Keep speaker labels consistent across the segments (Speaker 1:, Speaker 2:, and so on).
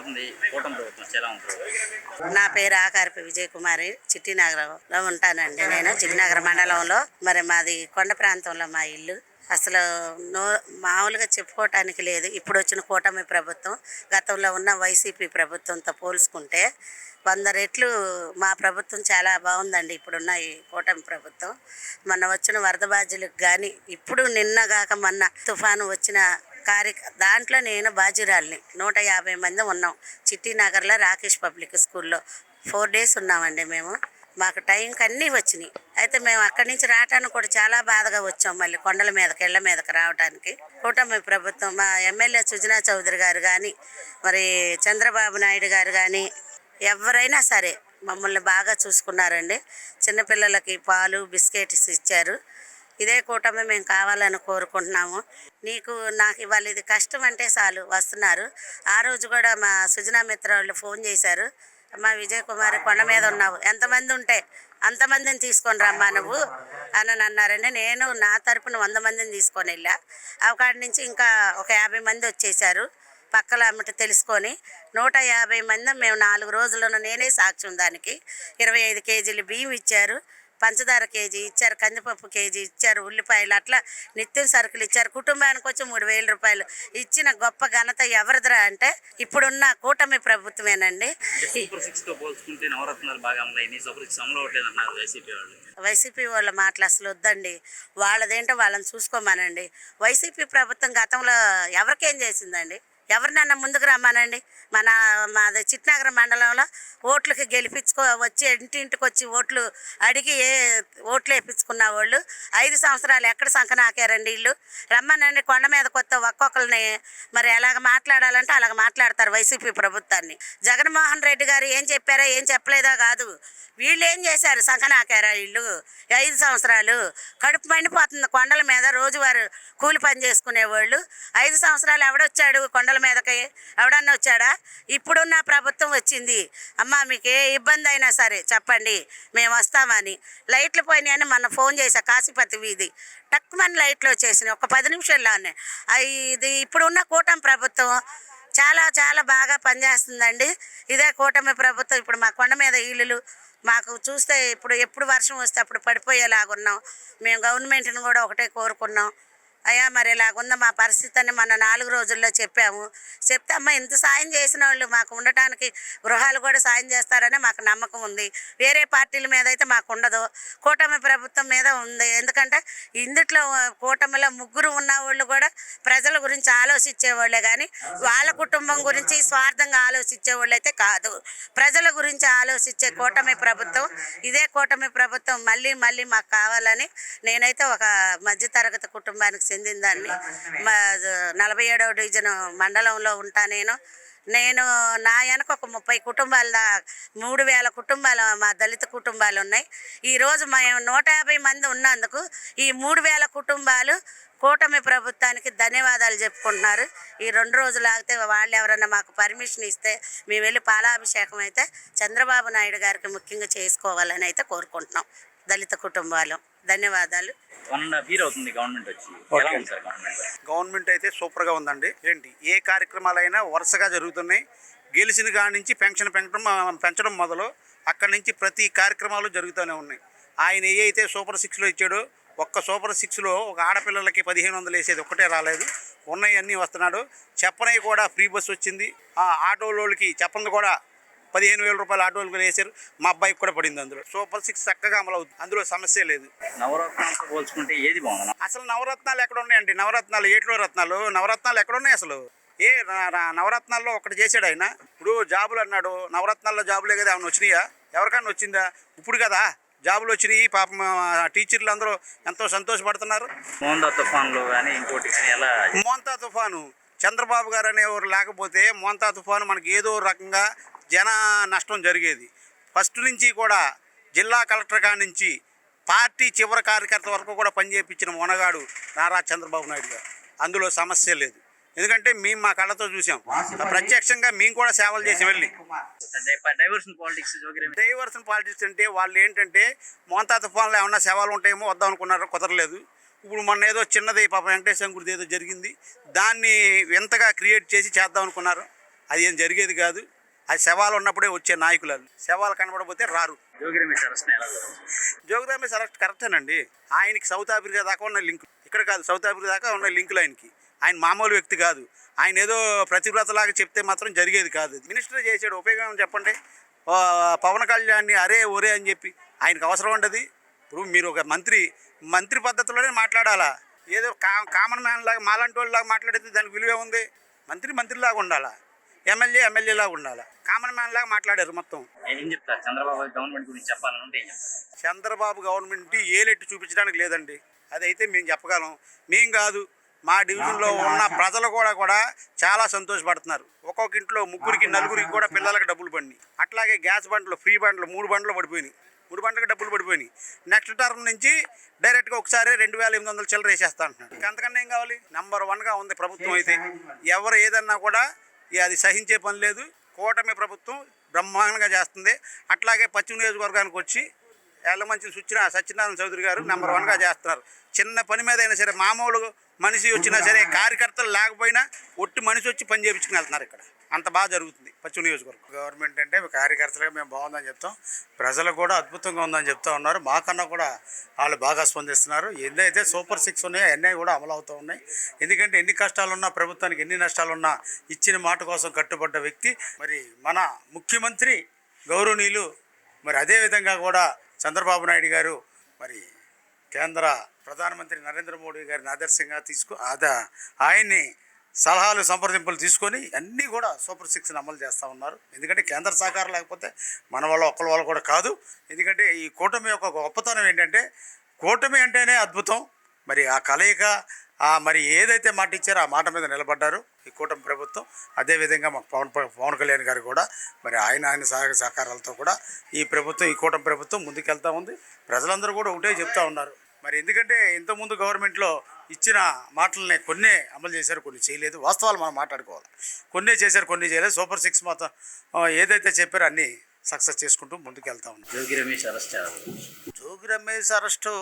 Speaker 1: అవుతుంది కూటమి ప్రభుత్వం ఎలా ఉంటుంది?
Speaker 2: నా పేరు ఆకారపి విజయకుమారి, చిట్టినగరంలో ఉంటానండి. నేను చిట్టినగరం మండలంలో. మరి మాది కొండ ప్రాంతంలో మా ఇల్లు. అసలు మామూలుగా చెప్పుకోవటానికి లేదు. ఇప్పుడు వచ్చిన కూటమి ప్రభుత్వం గతంలో ఉన్న వైసీపీ ప్రభుత్వంతో పోల్చుకుంటే 100 రెట్లు మా ప్రభుత్వం చాలా బాగుందండి. ఇప్పుడున్న ఈ కూటమి ప్రభుత్వం. మొన్న వచ్చిన వరద బాధ్యులకు కానీ, ఇప్పుడు నిన్నగాక మొన్న తుఫాను వచ్చిన దాంట్లో నేను బాధ్యురాలిని. 150 మంది ఉన్నాం చిట్టినగర్లో రాకేష్ పబ్లిక్ స్కూల్లో. 4 డేస్ ఉన్నామండి మేము. మాకు టైంకి అన్నీ వచ్చినాయి. అయితే మేము అక్కడి నుంచి రావటానికి కూడా చాలా బాధగా వచ్చాం. మళ్ళీ కొండల మీదకి ఇళ్ళ మీదకి రావడానికి కూటమి ప్రభుత్వం, మా ఎమ్మెల్యే సుజనా చౌదరి గారు కానీ, మరి చంద్రబాబు నాయుడు గారు కానీ, ఎవరైనా సరే మమ్మల్ని బాగా చూసుకున్నారండి. చిన్నపిల్లలకి పాలు బిస్కెట్స్ ఇచ్చారు. ఇదే కూటమి మేము కావాలని కోరుకుంటున్నాము. నాకు ఇవాళ ఇది కష్టం అంటే చాలు వస్తున్నారు. ఆ రోజు కూడా మా సుజనా మిత్ర వాళ్ళు ఫోన్ చేశారు. అమ్మ విజయకుమారి, కొండ మీద ఉన్నావు, ఎంతమంది ఉంటే అంతమందిని తీసుకొని రమ్మా నువ్వు అని అన్నారండి. నేను నా తరపున 100 మందిని తీసుకొని వెళ్ళా. అక్కడి నుంచి ఇంకా ఒక 50 మంది వచ్చేసారు. పక్కల అమ్మట తెలుసుకొని 150 మంది మేము 4 రోజులను నేనే సాక్ష్యం. దానికి 25 కేజీలు బియ్యం ఇచ్చారు, పంచదార కేజీ ఇచ్చారు, కందిపప్పు కేజీ ఇచ్చారు, ఉల్లిపాయలు, అట్లా నిత్యం సరుకులు ఇచ్చారు. కుటుంబానికి వచ్చి 3000 రూపాయలు ఇచ్చిన గొప్ప ఘనత ఎవరిదిరా అంటే ఇప్పుడున్న కూటమి ప్రభుత్వమేనండి. వైసీపీ వాళ్ళ మాటలు అసలు వద్దండి. వాళ్ళదేంటో వాళ్ళని చూసుకోమానండి. వైసీపీ ప్రభుత్వం గతంలో ఎవరికేం చేసిందండి? ఎవరినన్నా ముందుకు రమ్మానండి. మాది చిట్నగరం మండలంలో ఓట్లకి వచ్చి ఇంటింటికి వచ్చి ఓట్లు అడిగి ఓట్లు వేయించుకున్న వాళ్ళు 5 సంవత్సరాలు ఎక్కడ సంకనాకారండి వీళ్ళు. రమ్మనండి. కొండ మీద కొత్త ఒక్కొక్కరిని మరి ఎలాగ మాట్లాడాలంటే అలాగ మాట్లాడతారు వైసీపీ ప్రభుత్వాన్ని. జగన్మోహన్ రెడ్డి గారు ఏం చెప్పారో ఏం చెప్పలేదో కాదు, వీళ్ళు ఏం చేశారు? సంకనాకారా వీళ్ళు 5 సంవత్సరాలు. కడుపు మండిపోతుంది కొండల మీద రోజువారు కూలి పని చేసుకునేవాళ్ళు. 5 సంవత్సరాలు ఎవడొచ్చాడు కొండల మీదకి? ఎవడన్నా వచ్చాడా? ఇప్పుడున్న ప్రభుత్వం వచ్చింది. అమ్మ మీకు ఏ ఇబ్బంది అయినా సరే చెప్పండి, మేము వస్తామని. లైట్లు పోయినాయని మొన్న ఫోన్ చేశా. కాశీపతి వీధి టక్కుమని లైట్లు వచ్చేసినాయి ఒక 10 నిమిషాల్లోనే. ఇది ఇప్పుడున్న కూటమి ప్రభుత్వం చాలా చాలా బాగా పనిచేస్తుందండి. ఇదే కూటమి ప్రభుత్వం. ఇప్పుడు మా కొండ మీద ఇల్లులు మాకు చూస్తే ఎప్పుడు వర్షం వస్తే అప్పుడు పడిపోయేలాగున్నాం. మేము గవర్నమెంట్ని కూడా ఒకటే కోరుకున్నాం. అయ్యా మరి ఇలాగుందా మా పరిస్థితి అని మన 4 రోజుల్లో చెప్పాము. చెప్తే అమ్మ ఇంత సాయం చేసిన వాళ్ళు మాకు ఉండటానికి గృహాలు కూడా సాయం చేస్తారని మాకు నమ్మకం ఉంది. వేరే పార్టీల మీద అయితే మాకు ఉండదు, కూటమి ప్రభుత్వం మీద ఉంది. ఎందుకంటే ఇందుట్లో కూటమిలో 3 ఉన్న వాళ్ళు కూడా ప్రజల గురించి ఆలోచించేవాళ్ళే కానీ వాళ్ళ కుటుంబం గురించి స్వార్థంగా ఆలోచించేవాళ్ళు అయితే కాదు. ప్రజల గురించి ఆలోచించే కూటమి ప్రభుత్వం ఇదే. కూటమి ప్రభుత్వం మళ్ళీ మళ్ళీ మాకు కావాలని నేనైతే ఒక మధ్యతరగతి కుటుంబానికి చెందిన దాన్ని. 47వ డివిజన్ మండలంలో ఉంటా నేను నా వెనక ఒక 30 కుటుంబాల 3000 కుటుంబాలు మా దళిత కుటుంబాలు ఉన్నాయి. ఈరోజు మేము 150 మంది ఉన్నందుకు ఈ 3000 కుటుంబాలు కూటమి ప్రభుత్వానికి ధన్యవాదాలు చెప్పుకుంటున్నారు. ఈ 2 రోజులు ఆగితే వాళ్ళు ఎవరన్నా మాకు పర్మిషన్ ఇస్తే మేము వెళ్ళి పాలాభిషేకం అయితే చంద్రబాబు నాయుడు గారికి ముఖ్యంగా చేసుకోవాలని అయితే కోరుకుంటున్నాం దళిత కుటుంబాలు. ధన్యవాదాలు.
Speaker 3: గవర్నమెంట్ అయితే సూపర్గా ఉందండి. ఏ కార్యక్రమాలైనా వరుసగా జరుగుతున్నాయి. గెలిచిన కాడి నుంచి పెన్షన్ పెంచడం మొదలు అక్కడి నుంచి ప్రతి కార్యక్రమాలు జరుగుతూనే ఉన్నాయి. ఆయన ఏ అయితే సూపర్ 6లో ఇచ్చాడో, ఒక్క సూపర్ 6లో ఒక ఆడపిల్లలకి 1500 వేసేది ఒక్కటే రాలేదు. ఉన్నాయి అన్నీ వస్తున్నాడు. చెప్పనవి కూడా ఫ్రీ బస్సు వచ్చింది. ఆటోలోకి చెప్పంది కూడా 15,000 రూపాయలు ఆటోలకు వేసారు. మా అబ్బాయికి కూడా పడింది. అందులో సూపర్ 6 చక్కగా అమలు అవుతుంది. అందులో సమస్య లేదు.
Speaker 1: నవరత్నాలతో పోల్చుకుంటే ఏది బాగుంది?
Speaker 3: అసలు నవరత్నాలు ఎక్కడ ఉన్నాయండి? నవరత్నాలు ఏట్లో రత్నాలు నవరత్నాలు ఎక్కడున్నాయి అసలు? నవరత్నాల్లో ఒకటి చేశాడు ఆయన. ఇప్పుడు జాబులు అన్నాడు. నవరత్నాల్లో జాబులే కదా ఏమైనా వచ్చినాయా? ఎవరికైనా వచ్చిందా? ఇప్పుడు కదా జాబులు వచ్చినాయి. పాపం టీచర్లు అందరూ ఎంతో సంతోషపడుతున్నారు. మోంతా తుఫాను చంద్రబాబు గారు అనేవారు లేకపోతే మోంతా తుఫాను మనకి ఏదో రకంగా జన నష్టం జరిగేది. ఫస్ట్ నుంచి కూడా జిల్లా కలెక్టర్ కాడి నుంచి పార్టీ చివరి కార్యకర్త వరకు కూడా పనిచేయించిన మొనగాడు నారా చంద్రబాబు నాయుడు గారు. అందులో సమస్య లేదు. ఎందుకంటే మేము మా కళ్ళతో చూసాం, ప్రత్యక్షంగా మేము కూడా సేవలు చేసి వెళ్ళి. డైవర్షన్ పాలిటిక్స్ అంటే వాళ్ళు ఏంటంటే మోంతా తుఫాన్లో ఏమన్నా సేవలు ఉంటాయేమో వద్దాం అనుకున్నారు, కుదరలేదు. ఇప్పుడు మొన్న ఏదో చిన్నది పాప వెంకటేశ్వర గుడిది ఏదో జరిగింది, దాన్ని ఎంతగా క్రియేట్ చేసి చేద్దాం అనుకున్నారు. అది ఏం జరిగేది కాదు. అది శవాలు ఉన్నప్పుడే వచ్చే నాయకులు వాళ్ళు. శవాలు కనబడకపోతే రారు.
Speaker 1: జోగి రమేష్ అరెస్ట్ ఎలా చూడవచ్చు?
Speaker 3: జోగి రమేష్ అరెస్ట్ కరెక్టేనండి. ఆయనకి సౌత్ ఆఫ్రికా దాకా ఉన్న లింక్ ఇక్కడ కాదు, సౌత్ ఆఫ్రికా దాకా ఉన్న లింకులు ఆయనకి. ఆయన మామూలు వ్యక్తి కాదు. ఆయన ఏదో ప్రతివ్రతలాగా చెప్తే మాత్రం జరిగేది కాదు. మినిస్టర్ చేసాడు, ఉపయోగం చెప్పండి. పవన్ కళ్యాణ్ని అరే ఒరే అని చెప్పి ఆయనకు అవసరం ఉండదు. ఇప్పుడు మీరు ఒక మంత్రి పద్ధతిలోనే మాట్లాడాలా. ఏదో కామన్ మ్యాన్ లాగా మాలాంటి వాళ్ళలాగా మాట్లాడితే దానికి విలువే ఉంది. మంత్రిలాగా ఉండాలా, ఎమ్మెల్యేలాగా ఉండాలా. కామన్ మ్యాన్ లాగా మాట్లాడారు మొత్తం.
Speaker 1: ఏం చెప్తారు చంద్రబాబు గవర్నమెంట్ గురించి చెప్పాలంటే ఏం చెప్తారు?
Speaker 3: చంద్రబాబు గవర్నమెంట్ ఏలెట్టు చూపించడానికి లేదండి. అదైతే మేము చెప్పగలం. మేం కాదు, మా డివిజన్లో ఉన్న ప్రజలు కూడా చాలా సంతోషపడుతున్నారు. ఒక్కొక్క ఇంట్లో 3 4 కూడా పిల్లలకు డబ్బులు పడినాయి. అట్లాగే గ్యాస్ బండ్లు, ఫ్రీ బండ్లు 3 బండ్లు పడిపోయినాయి. 3 బండ్లకు డబ్బులు పడిపోయినాయి. నెక్స్ట్ టర్మ్ నుంచి డైరెక్ట్గా ఒకసారి 2800 చిల్లర వేసేస్తా అంటున్నాడు. ఇంకా అంతకన్నా ఏం కావాలి? నెంబర్ 1గా ఉంది ప్రభుత్వం. అయితే ఎవరు ఏదన్నా కూడా అది సహించే పని లేదు. కూటమి ప్రభుత్వం బ్రహ్మాండంగా చేస్తుంది. అట్లాగే పశ్చిమ నియోజకవర్గానికి వచ్చి ఎల్లమంచి సత్యనారాయణ చౌదరి గారు నెంబర్ 1గా చేస్తున్నారు. చిన్న పని మీద అయినా సరే, మామూలు మనిషి వచ్చినా సరే, కార్యకర్తలు లేకపోయినా ఒట్టి మనిషి వచ్చి పని చేయించుకుని వెళ్తున్నారు. ఇక్కడ అంత బాగా జరుగుతుంది పశ్చిమ నియోజకవర్గం.
Speaker 4: గవర్నమెంట్ అంటే కార్యకర్తలుగా మేము బాగుందని చెప్తాం. ప్రజలు కూడా అద్భుతంగా ఉందని చెప్తా ఉన్నారు. మాకన్నా కూడా వాళ్ళు బాగా స్పందిస్తున్నారు. ఏదైతే సూపర్ 6 ఉన్నాయో అన్నీ కూడా అమలు అవుతూ ఉన్నాయి. ఎందుకంటే ఎన్ని కష్టాలున్నా, ప్రభుత్వానికి ఎన్ని నష్టాలున్నా ఇచ్చిన మాట కోసం కట్టుబడ్డ వ్యక్తి మరి మన ముఖ్యమంత్రి గౌరవనీయులు. మరి అదేవిధంగా కూడా చంద్రబాబు నాయుడు గారు మరి కేంద్ర ప్రధానమంత్రి నరేంద్ర మోడీ గారిని ఆదర్శంగా ఆయన్ని సలహాలు సంప్రదింపులు తీసుకొని అన్నీ కూడా సూపర్ 6ని అమలు చేస్తూ ఉన్నారు. ఎందుకంటే కేంద్ర సహకారం లేకపోతే మన వాళ్ళు కూడా కాదు. ఎందుకంటే ఈ కూటమి యొక్క గొప్పతనం ఏంటంటే, కూటమి అంటేనే అద్భుతం. మరి ఆ కలయిక మరి ఏదైతే మాట ఇచ్చారో ఆ మాట మీద నిలబడ్డారు ఈ కూటమి ప్రభుత్వం. అదేవిధంగా మాకు పవన్ కళ్యాణ్ గారు కూడా మరి ఆయన సహకారాలతో కూడా ఈ కూటమి ప్రభుత్వం ముందుకెళ్తూ ఉంది. ప్రజలందరూ కూడా ఒకటే చెప్తా ఉన్నారు. మరి ఎందుకంటే ఇంతకుముందు గవర్నమెంట్లో ఇచ్చిన మాటలని కొన్ని అమలు చేశారు, కొన్ని చేయలేదు. వాస్తవాలు మనం మాట్లాడుకోవాలి. కొన్ని చేశారు, కొన్ని చేయలేదు. సూపర్ 6 మొత్తం ఏదైతే చెప్పారో అన్నీ సక్సెస్ చేసుకుంటూ ముందుకు వెళ్తా ఉన్నాం.
Speaker 1: జోగి రమేష్ అరెస్ట్
Speaker 4: జోగి రమేష్ అరెస్టు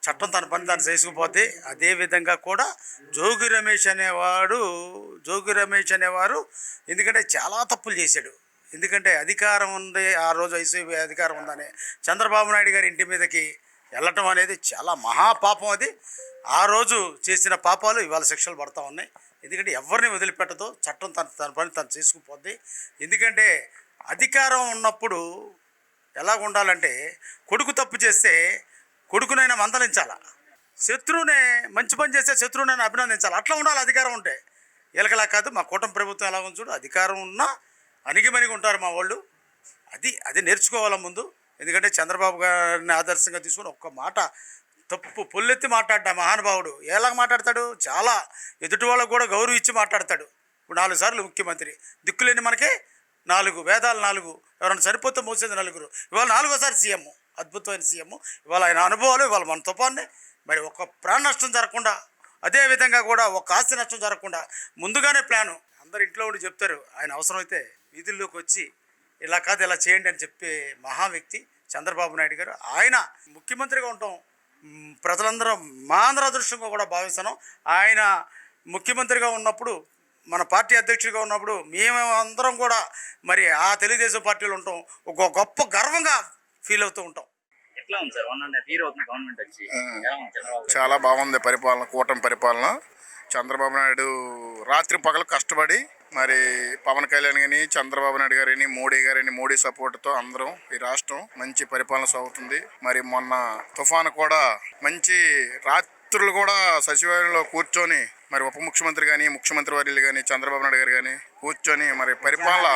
Speaker 4: చట్టం తన పని తాను చేసుకుపోతే, అదేవిధంగా కూడా జోగి రమేష్ అనేవారు ఎందుకంటే చాలా తప్పులు చేశాడు. ఎందుకంటే అధికారం ఉంది, ఆ రోజు వైసీపీ అధికారం ఉందని చంద్రబాబు నాయుడు గారి ఇంటి మీదకి వెళ్ళటం అనేది చాలా మహాపాపం. అది ఆ రోజు చేసిన పాపాలు ఇవాళ శిక్షలు పడుతూ ఉన్నాయి. ఎందుకంటే ఎవరిని వదిలిపెట్టదో, చట్టం తన పని తను చేసుకుపోద్ది. ఎందుకంటే అధికారం ఉన్నప్పుడు ఎలా ఉండాలంటే, కొడుకు తప్పు చేస్తే కొడుకునైనా మందలించాలా, శత్రువునే మంచి పని చేస్తే శత్రువునైనా అభినందించాలి. అట్లా ఉండాలి అధికారం ఉంటే. ఎలకలా కాదు. మా కూటమి ప్రభుత్వం ఎలా ఉంది చూడు, అధికారం ఉన్నా అణిగిమణిగి ఉంటారు మా వాళ్ళు. అది నేర్చుకోవాలి ముందు. ఎందుకంటే చంద్రబాబు గారిని ఆదర్శంగా తీసుకొని ఒక్క మాట తప్పు పొల్లెత్తి మాట్లాడ్డా మహానుభావుడు. ఎలా మాట్లాడతాడు? చాలా ఎదుటి వాళ్ళకు కూడా గౌరవం ఇచ్చి మాట్లాడతాడు. ఇప్పుడు 4 సార్లు ముఖ్యమంత్రి, దిక్కులేని మనకి 4 వేదాలు 4, ఎవరైనా సరిపోతే మోసేది 4. ఇవాళ 4వ సీఎం, అద్భుతమైన సీఎం. ఇవాళ ఆయన అనుభవాలు ఇవాళ మన తుపాన్ని మరి ఒక ప్రాణ నష్టం జరగకుండా, అదేవిధంగా కూడా ఒక ఆస్తి నష్టం జరగకుండా ముందుగానే ప్లాను. అందరు ఇంట్లో ఉండి చెప్తారు. ఆయన అవసరమైతే వీధుల్లోకి వచ్చి ఇలా కాదు ఇలా చేయండి అని చెప్పే మహా వ్యక్తి చంద్రబాబు నాయుడు గారు. ఆయన ముఖ్యమంత్రిగా ఉండటం ప్రజలందరం మా అందరూ అదృష్టంగా కూడా భావిస్తున్నాం. ఆయన ముఖ్యమంత్రిగా ఉన్నప్పుడు, మన పార్టీ అధ్యక్షుడిగా ఉన్నప్పుడు మేము అందరం కూడా మరి ఆ తెలుగుదేశం పార్టీలో ఉంటాం. ఒక గొప్ప గర్వంగా ఫీల్ అవుతూ ఉంటాం.
Speaker 1: ఎట్లా ఉంది సార్ 1.5 year అవుతుంది గవర్నమెంట్ వచ్చి?
Speaker 5: చాలా బాగుంది పరిపాలన, కూటమి పరిపాలన. చంద్రబాబు నాయుడు రాత్రి పగలు కష్టపడి మరి పవన్ కళ్యాణ్ గారిని, చంద్రబాబు నాయుడు గారిని, మోడీ గారిని, మోడీ సపోర్ట్తో అందరం ఈ రాష్ట్రం మంచి పరిపాలన సాగుతుంది. మరి మొన్న తుఫాను కూడా మంచి రాత్రులు కూడా సచివాలయంలో కూర్చొని మరి ఉప ముఖ్యమంత్రి కానీ, ముఖ్యమంత్రి వర్యులు కానీ, చంద్రబాబు నాయుడు గారు కానీ కూర్చొని మరి పరిపాలన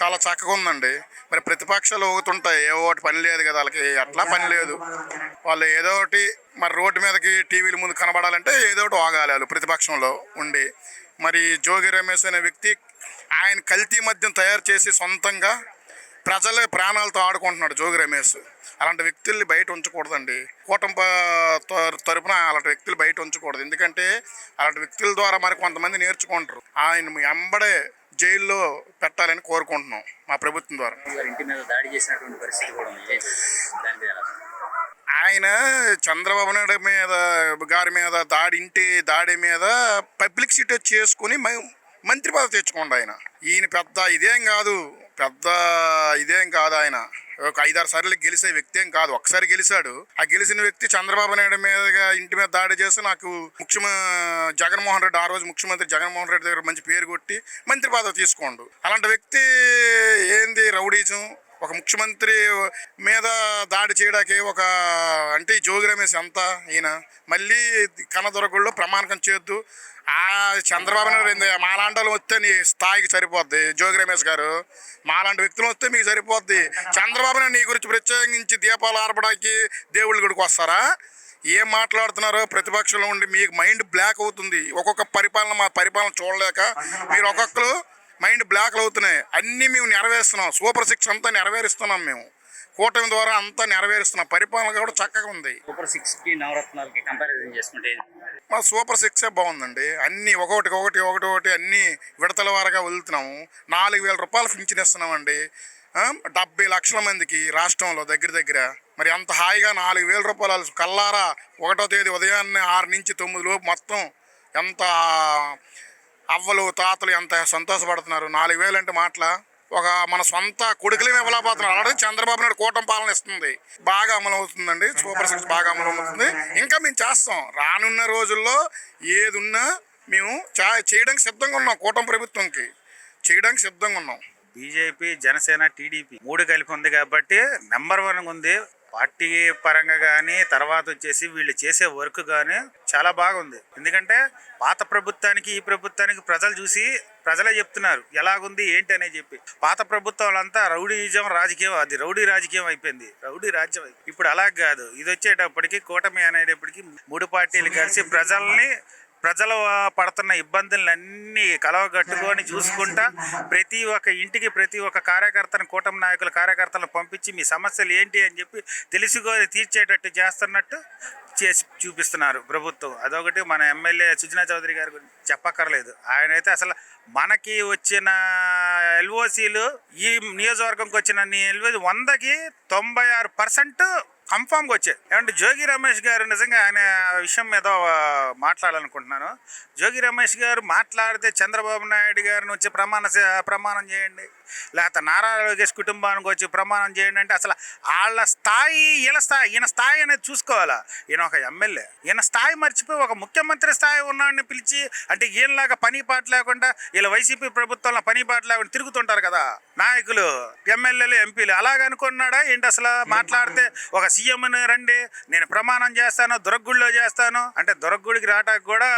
Speaker 5: చాలా చక్కగా ఉందండి. మరి ప్రతిపక్షాలు ఊగుతుంటాయి, ఏ ఒకటి పని లేదు కదా వాళ్ళకి, అట్లా పని లేదు. వాళ్ళు ఏదో ఒకటి మరి రోడ్డు మీదకి టీవీల ముందు కనబడాలంటే ఏదో ఒకటి వాగాలి వాళ్ళు ప్రతిపక్షంలో ఉండి. మరి జోగి రమేష్ అనే వ్యక్తి ఆయన కల్తీ మద్యం తయారు చేసి సొంతంగా ప్రజల ప్రాణాలతో ఆడుకుంటున్నాడు జోగి రమేష్. అలాంటి వ్యక్తుల్ని బయట ఉంచకూడదండి. కూటమి తరపున అలాంటి వ్యక్తులు బయట ఉంచకూడదు. ఎందుకంటే అలాంటి వ్యక్తుల ద్వారా మరి కొంతమంది నేర్చుకుంటారు. ఆయన ఎంబడే జైల్లో పెట్టాలని కోరుకుంటున్నాం మా ప్రభుత్వం ద్వారా.
Speaker 1: ఇంటి మీద దాడి చేసినటువంటి పరిస్థితి కూడా ఉంది.
Speaker 5: ఆయన చంద్రబాబు నాయుడు గారి మీద దాడి మీద పబ్లిక్ సిటీ చేసుకుని మంత్రి పదవి తెచ్చుకోండి. ఈయన పెద్ద ఇదేం కాదు ఆయన ఒక 5-6 సార్లు గెలిచే వ్యక్తి ఏం కాదు. ఒకసారి గెలిచాడు. ఆ గెలిచిన వ్యక్తి చంద్రబాబు నాయుడు మీదగా ఇంటి మీద దాడి చేసి నాకు జగన్మోహన్ రెడ్డి, ఆ రోజు ముఖ్యమంత్రి జగన్మోహన్ రెడ్డి దగ్గర మంచి పేరు కొట్టి మంత్రి పదవి తీసుకోండు. అలాంటి వ్యక్తి ఏంది రౌడీజం? ఒక ముఖ్యమంత్రి మీద దాడి చేయడానికి అంటే జోగి రమేష్ అంతా ఈయన మళ్ళీ కనదొరగుళ్ళో ప్రమాణకం చేయొద్దు. ఆ చంద్రబాబు నాయుడు మాలాంటి వాళ్ళు వస్తే నీ స్థాయికి సరిపోద్ది. జోగి రమేష్ గారు మాలాంటి వ్యక్తులు వస్తే మీకు సరిపోద్ది. చంద్రబాబు నాయుడు నీ గురించి ప్రత్యేకించి దీపాలు ఆర్పడానికి దేవుళ్ళ గుడికి వస్తారా? ఏం మాట్లాడుతున్నారో ప్రతిపక్షంలో ఉండి మీకు మైండ్ బ్లాక్ అవుతుంది. ఒక్కొక్క మా పరిపాలన చూడలేక మీరు ఒక్కొక్కరు మైండ్ బ్లాక్లు అవుతున్నాయి. అన్నీ మేము నెరవేరుస్తున్నాం. సూపర్ 6 అంతా నెరవేరుస్తున్నాం. మేము కూటమి ద్వారా అంతా నెరవేరుస్తున్నాం. పరిపాలన కూడా చక్కగా ఉంది.
Speaker 1: సూపర్ 6కి నవరత్నాలకి కంపారిజన్ చేసుకుంటే
Speaker 5: మా సూపర్ 6 బాగుందండి. అన్నీ ఒకటి అన్నీ విడతల వారుగా వదులుతున్నాము. 4,000 రూపాయలు పింఛన్ ఇస్తున్నామండి. 70 లక్షల మందికి రాష్ట్రంలో దగ్గర మరి అంత హాయిగా 4,000 రూపాయలు కల్లారా 1వ తేదీ ఉదయాన్నే 6 నుంచి 9 లోపు మొత్తం ఎంత అవ్వలు తాతలు ఎంత సంతోషపడుతున్నారు. 4,000 అంటే మాటల మన సొంత కొడుకులేమి ఇవ్వలేకపోతున్నారు. అలాగే చంద్రబాబు నాయుడు కూటమి పాలన ఇస్తుంది. బాగా అమలు అవుతుందండి. సూపర్ 6 బాగా అమలు అవుతుంది. ఇంకా మేము చేస్తాం. రానున్న రోజుల్లో ఏది ఉన్నా మేము చేయడానికి సిద్ధంగా ఉన్నాం. కూటమి ప్రభుత్వంకి చేయడానికి సిద్ధంగా ఉన్నాం.
Speaker 6: బీజేపీ, జనసేన, టీడీపీ 3 కలిపి ఉంది కాబట్టి నెంబర్ 1 ఉంది. పార్టీ పరంగా కానీ తర్వాత వచ్చేసి వీళ్ళు చేసే వర్క్ కానీ చాలా బాగుంది. ఎందుకంటే పాత ప్రభుత్వానికి ఈ ప్రభుత్వానికి ప్రజలు చూసి ప్రజలే చెప్తున్నారు ఎలాగుంది ఏంటి అని చెప్పి. పాత ప్రభుత్వాలంతా రౌడీజం రాజకీయం, అది రౌడీ రాజకీయం అయిపోయింది, రౌడీ రాజ్యం. ఇప్పుడు అలా కాదు. ఇది వచ్చేటప్పటికి కూటమి అనేటప్పటికి 3 పార్టీలు కలిసి ప్రజలు పడుతున్న ఇబ్బందులన్నీ కలవగట్టుకొని చూసుకుంటా ప్రతి ఒక్క ఇంటికి ప్రతి ఒక్క కార్యకర్తను కూటమి నాయకుల కార్యకర్తలను పంపించి మీ సమస్యలు ఏంటి అని చెప్పి తెలుసుకొని తీర్చేటట్టు చేస్తున్నట్టు చేసి చూపిస్తున్నారు ప్రభుత్వం. అదొకటి. మన ఎమ్మెల్యే సుజనా చౌదరి గారి గురించి చెప్పక్కర్లేదు. ఆయన అయితే అసలు మనకి వచ్చిన ఎల్ఓసీలు ఈ నియోజకవర్గంకి వచ్చిన 100కి 96% కన్ఫామ్గా వచ్చాయి. ఏమంటే జోగి రమేష్ గారు నిజంగా ఆయన విషయం మీద మాట్లాడాలనుకుంటున్నాను. జోగి రమేష్ గారు మాట్లాడితే చంద్రబాబు నాయుడు గారిని వచ్చి ప్రమాణం చేయండి, లేకపోతే నారా లోకేష్ కుటుంబానికి వచ్చి ప్రమాణం చేయండి అంటే అసలు వాళ్ళ స్థాయి ఈయన స్థాయి అనేది చూసుకోవాలా. ఈయన ఒక ఎమ్మెల్యే, ఈయన స్థాయి మర్చిపోయి ఒక ముఖ్యమంత్రి స్థాయి ఉన్నాడిని పిలిచి అంటే ఈయనలాగా పని పాట లేకుండా వీళ్ళ వైసీపీ ప్రభుత్వంలో పని పాట లేకుండా తిరుగుతుంటారు కదా నాయకులు, ఎమ్మెల్యేలు, ఎంపీలు. అలాగనుకున్నాడా ఏంటి అసలు? మాట్లాడితే ఒక సీఎంని రండి నేను ప్రమాణం చేస్తాను, దుర్గగుడిలో చేస్తాను అంటే దుర్గగుడికి రావడానికి కూడా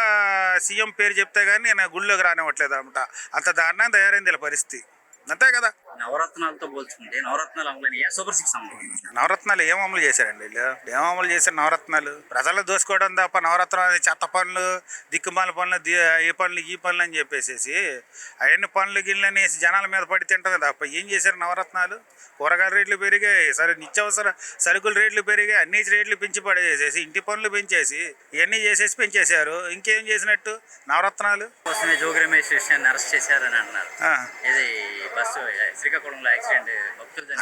Speaker 6: సీఎం పేరు చెప్తే కానీ నేను గుడిలోకి రానివ్వట్లేదు అనమాట. అంత దారుణంగా తయారైంది వీళ్ళ పరిస్థితి. అంతే కదా.
Speaker 1: నవరత్నాలతో పోల్చుకుంటే నవరత్నాలు అమలు సూపర్ 6 అమలు.
Speaker 6: నవరత్నాలు ఏం అమలు చేశారండి వీళ్ళు? ఏం అమలు చేశారు నవరత్నాలు? ప్రజలు దోసుకోవడం తప్ప నవరత్నాలు చెత్త పనులు, దిక్కుమాల పనులు, ఈ పనులు అని చెప్పేసి అవన్నీ పనులు గిన్నెలని జనాల మీద పడి తింటది తప్ప ఏం చేశారు నవరత్నాలు? కూరగాయల రేట్లు పెరిగాయి, నిత్యావసర సరుకుల రేట్లు పెరిగాయి, అన్ని రేట్లు పెంచి పడేసేసి ఇంటి పనులు పెంచేసి ఇవన్నీ చేసేసి పెంచేశారు. ఇంకేం చేసినట్టు నవరత్నాలు?
Speaker 1: కోసమే జోగి రమేష్ విషయాన్ని అరెస్ట్ చేశారని అన్నారు. ఇది బస్సు శ్రీకాకుళంలో యాక్సిడెంట్,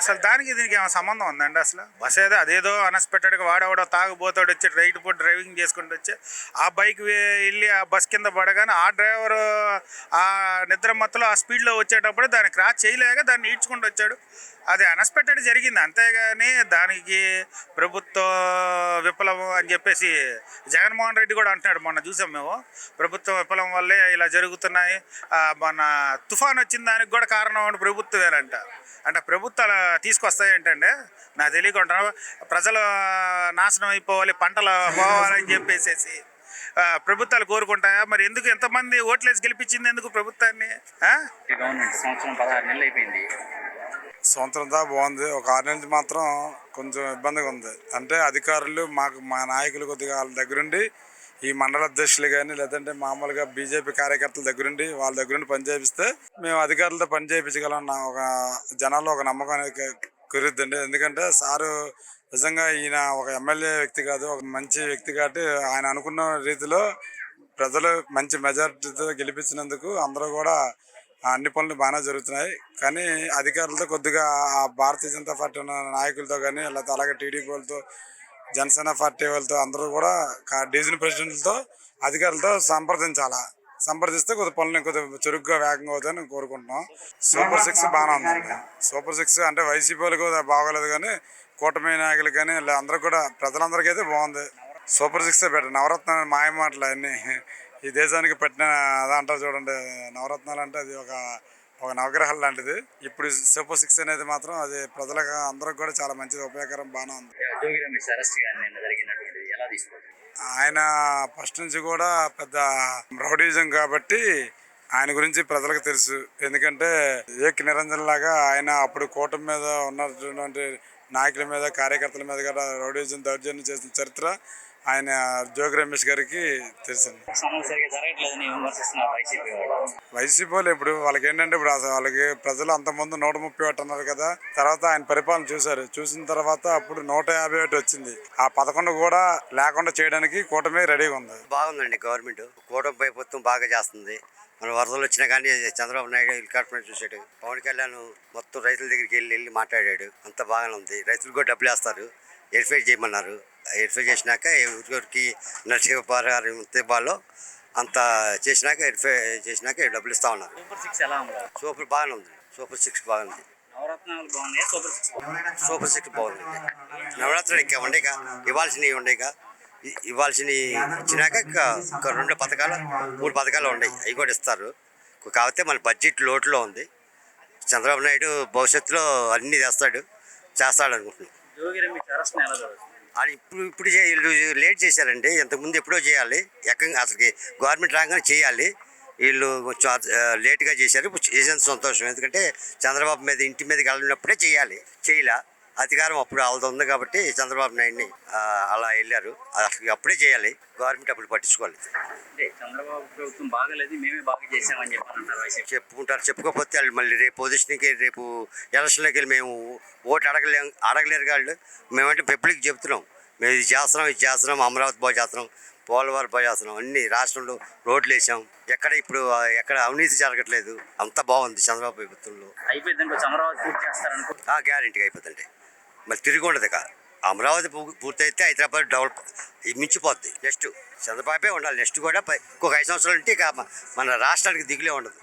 Speaker 6: అసలు దానికి దీనికి ఏమైనా సంబంధం ఉందండి? అసలు బస్ అదేదో అన్ఎక్స్పెక్టెడ్గా వాడేవాడో తాగుబోతాడు వచ్చి రైట్ పోటీ డ్రైవింగ్ చేసుకుంటూ వచ్చి ఆ బైక్ వెళ్ళి ఆ బస్ కింద పడగానే ఆ డ్రైవరు ఆ నిద్ర మత్తులో ఆ స్పీడ్లో వచ్చేటప్పుడు దాన్ని క్రాస్ చేయలేక దాన్ని ఈడ్చుకుంటూ వచ్చాడు. అది అన్ఎక్స్పెక్టెడ్ జరిగింది. అంతేగాని దానికి ప్రభుత్వ విఫలం అని చెప్పేసి జగన్మోహన్ రెడ్డి కూడా అంటున్నాడు. మొన్న చూసాం మేము, ప్రభుత్వ విఫలం వల్లే ఇలా జరుగుతున్నాయి, మన తుఫాన్ వచ్చిన దానికి కూడా కారణం ప్రభుత్వమేనంట. అంటే ప్రభుత్వాలు తీసుకొస్తాయంటే నాకు తెలియకుండా ప్రజలు నాశనం అయిపోవాలి, పంటలు పోవాలని చెప్పేసి ప్రభుత్వాలు కోరుకుంటాయా? మరి ఎందుకు ఎంతమంది ఓట్లేసి గెలిపించింది ఎందుకు ప్రభుత్వాన్ని?
Speaker 1: గవర్నమెంట్ సంవత్సరం 16 నెలలు అయిపోయింది.
Speaker 4: సంవత్సరం దా బాగుంది. ఒక 6 నెలలు మాత్రం కొంచెం ఇబ్బందిగా ఉంది. అంటే అధికారులు మా నాయకులు కొద్దిగా వాళ్ళ దగ్గరుండి ఈ మండల అధ్యక్షులు కానీ లేదంటే మామూలుగా బీజేపీ కార్యకర్తల దగ్గరుండి వాళ్ళ దగ్గరుండి పని చేపిస్తే మేము అధికారులతో పని చేయించగలం ఒక జనాల్లో ఒక నమ్మకం అనేది కుదురుద్దండి. ఎందుకంటే సారు నిజంగా ఈయన ఒక ఎమ్మెల్యే వ్యక్తి కాదు, ఒక మంచి వ్యక్తి కాబట్టి ఆయన అనుకున్న రీతిలో ప్రజలు మంచి మెజారిటీతో గెలిపించినందుకు అందరూ కూడా అన్ని పనులు బాగానే జరుగుతున్నాయి. కానీ అధికారులతో కొద్దిగా ఆ భారతీయ జనతా పార్టీ ఉన్న నాయకులతో కానీ లేకపోతే అలాగే టీడీపీ వాళ్ళతో, జనసేన పార్టీ వాళ్ళతో అందరూ కూడా డివిజన్ ప్రెసిడెంట్లతో అధికారులతో సంప్రదించాలా. సంప్రదిస్తే కొద్ది పనులు కొద్దిగా చురుగ్గా వేగంగా అవుతాయని కోరుకుంటున్నాం. సూపర్ సిక్స్ బాగానే ఉందండి. సూపర్ సిక్స్ అంటే వైసీపీ వాళ్ళకి బాగోలేదు కానీ కూటమి నాయకులు కానీ అందరూ కూడా ప్రజలందరికీ అయితే బాగుంది. Super six better. నవరత్నాలు మాయ మాటలు అన్నీ ఈ దేశానికి పెట్టిన అదంటారు చూడండి. నవరత్నాలు అంటే అది ఒక నవగ్రహాలు లాంటిది. ఇప్పుడు సూపర్ సిక్స్ అనేది మాత్రం అది ప్రజలకు అందరికి కూడా చాలా మంచిది, ఉపయోగకరం, బాగానే ఉంది.
Speaker 1: జోగి రమేష్ అరెస్ట్ కానీ నిన్న జరిగినటువంటిది ఎలా తీసుకుంటారు?
Speaker 4: ఆయన ఫస్ట్ నుంచి కూడా పెద్ద రౌడీజం కాబట్టి ఆయన గురించి ప్రజలకు తెలుసు. ఎందుకంటే ఏక్ నిరంజన్ లాగా ఆయన అప్పుడు కూటమి మీద ఉన్నటువంటి నాయకుల మీద కార్యకర్తల మీద కూడా రౌడీజం దౌర్జన్యం చేసిన చరిత్ర ఆయన జోగి రమేష్ గారికి తెలుసండి.
Speaker 1: సరిగ్గా జరగట్లేదని విమర్శిస్తున్నారు వైసీపీ వాళ్ళు.
Speaker 4: వైసీపీ వాళ్ళు ఇప్పుడు వాళ్ళకి ఏంటంటే ఇప్పుడు అసలు వాళ్ళకి ప్రజలు అంతకుముందు 131 అన్నారు కదా, తర్వాత ఆయన పరిపాలన చూశారు. చూసిన తర్వాత అప్పుడు 151 వచ్చింది. ఆ 11 కూడా లేకుండా చేయడానికి కూటమి రెడీగా ఉంది.
Speaker 7: బాగుందండి. గవర్నమెంట్ కూటమి ప్రభుత్వం బాగా చేస్తుంది. మన వరదలు వచ్చినా కానీ చంద్రబాబు నాయుడు హెలికాప్టర్ చూశాడు. పవన్ కళ్యాణ్ మొత్తం రైతుల దగ్గరికి వెళ్ళి మాట్లాడాడు. అంత బాగానే ఉంది. రైతులకు కూడా డబ్బులు వేస్తారు. వెరిఫై చేయమన్నారు. వెరిఫై చేసినాక ఎవరికి నరసింహపారం వాళ్ళు అంత చేసినాక వెరిఫై చేసినాక డబ్బులు ఇస్తా ఉన్నారు.
Speaker 1: సూపర్ సిక్స్ ఎలా ఉంది?
Speaker 7: సూపర్ బాగానే ఉంది. సూపర్ సిక్స్ బాగుంది.
Speaker 1: నవరత్నాలు బాగున్నాయి, సూపర్ సిక్స్ బాగుంది.
Speaker 7: సూపర్ సిక్స్ బాగుంది. నవరాత్రులు ఇంకా ఉండేగా, ఇవ్వాల్సినవి ఉండేగా, ఇవ్వాల్సినవి ఇచ్చినాక ఇంకా 2 పథకాలు 3 పథకాలు ఉన్నాయి. అవి కూడా ఇస్తారు. కాకపోతే మన బడ్జెట్ లోటులో ఉంది. చంద్రబాబు నాయుడు భవిష్యత్తులో అన్నీ చేస్తాడు అనుకుంటున్నాను.
Speaker 1: జోగి రమేష్ అరెస్ట్ ఎలా జరుగుతుంది?
Speaker 7: అది ఇప్పుడు వీళ్ళు లేట్ చేశారండి. ఇంతకుముందు ఎప్పుడో చేయాలి. ఏకంగా అసలుకి గవర్నమెంట్ రాగానే చేయాలి. వీళ్ళు కొంచెం లేట్గా చేశారు. చేసేంత సంతోషం. ఎందుకంటే చంద్రబాబు మీద ఇంటి మీదకి వెళ్ళినప్పుడే చేయాలి. చేయలే. అధికారం అప్పుడు వాళ్ళది ఉంది కాబట్టి చంద్రబాబు నాయుడిని అలా వెళ్ళారు. అసలు అప్పుడే చేయాలి. గవర్నమెంట్ అప్పుడు పట్టించుకోవాలి.
Speaker 1: అంటే చంద్రబాబు ప్రభుత్వం బాగలేదు, మేమే బాగా చేసామని చెప్పారంటారు వైసీపీ.
Speaker 7: చెప్పుకుంటారు. చెప్పుకోకపోతే వాళ్ళు మళ్ళీ రేపు పొజిషన్కి రేపు ఎలక్షన్లోకి వెళ్ళి మేము ఓటు అడగలేరు వాళ్ళు. మేమంటే పబ్లిక్ చెప్తున్నాం, మేము ఇది చేస్తున్నాం, అమరావతి బాగా చేస్తున్నాం, పోలవరం బాగా చేస్తున్నాం, అన్ని రాష్ట్రంలో రోడ్లు వేసాం. ఎక్కడ అవినీతి జరగట్లేదు. అంతా బాగుంది చంద్రబాబు ప్రభుత్వంలో.
Speaker 1: అయిపోయిందంటే అమరావతి పూర్తి చేస్తారనుకో.
Speaker 7: గ్యారెంటీగా అయిపోతుందండి. మళ్ళీ తిరిగి ఉండదు. అమరావతి పూర్తయితే హైదరాబాద్ డెవలప్ మించిపోద్ది. నెక్స్ట్ చంద్రబాబే ఉండాలి. నెక్స్ట్ కూడా ఇంకొక 5 సంవత్సరాలు ఉంటే ఇక మన రాష్ట్రానికి దిగులే ఉండదు.